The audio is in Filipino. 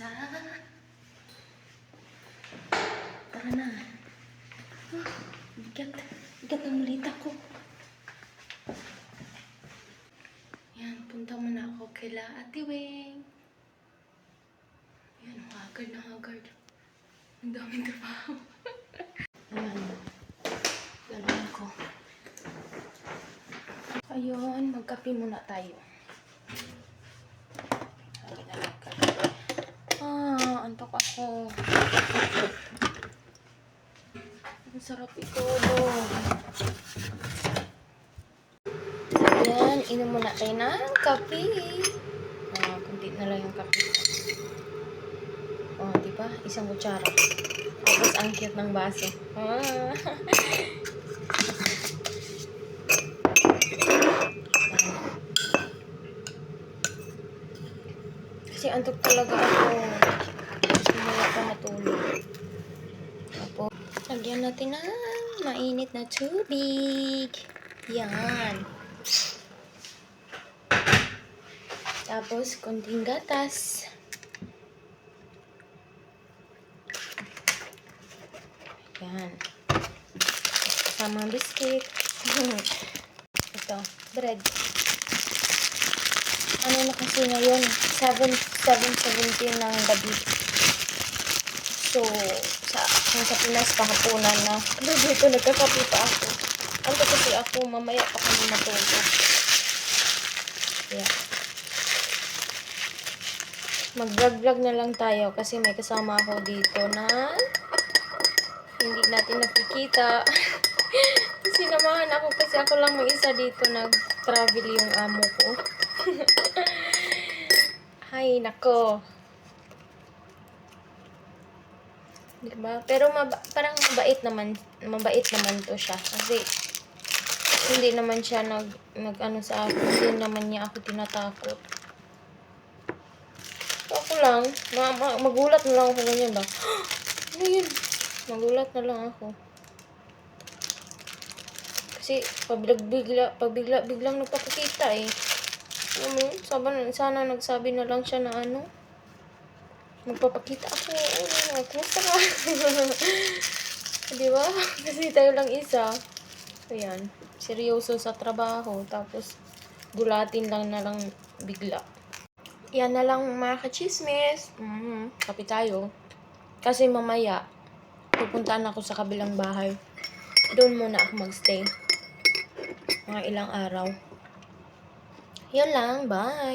Isa. Tara na. Bigat. Bigat ang malita ko. Yan, punta muna ako kila Ate Weng. Yan, haggard na haggard. Ang daming trabaho. Ayan. Gano'n ko. Ayun, magkape muna tayo. Antok ako. Ang sarap ito. Ayan, inom muna tayo ng kape. Kunti na lang yung kape. Diba? Isang kutsara. Tapos ang cute ng baso. Kasi antok talaga ako. Wala pa matulog. Tapos, lagyan natin ng mainit na tubig. Yan. Tapos, konting gatas. Yan. Kasama ang biscuit. Ito, bread. Ano na kasi ngayon? 7:17 ng gabi. So, sa Pinas, kahaponan na. Dito, nagkakape pa ako. Ano kasi ako, mamaya pa kami matulog. Yeah. Mag-vlog na lang tayo kasi may kasama ako dito na hindi natin nakikita. Sinamahan ako kasi ako lang mag-isa dito. Nag-travel yung amo ko. Ay, nako. Diba? Pero parang mabait naman to siya. Kasi hindi naman siya nag-ano sa akin. Hindi naman niya ako tinatakot. So, ako lang. Magulat na lang ako ganyan ba? Ano yun? Magulat na lang ako. Kasi biglang nagpapakita eh. Sana nagsabi na lang siya na ano. Magpapakita ako. Kumusta ka? Diba? Kasi tayo lang isa. Ayan. Seryoso sa trabaho. Tapos, gulatin lang na lang bigla. Yan na lang mga kachismis. Kape tayo. Kasi mamaya, pupuntaan ako sa kabilang bahay. Doon muna ako magstay. Mga ilang araw. Yan lang. Bye!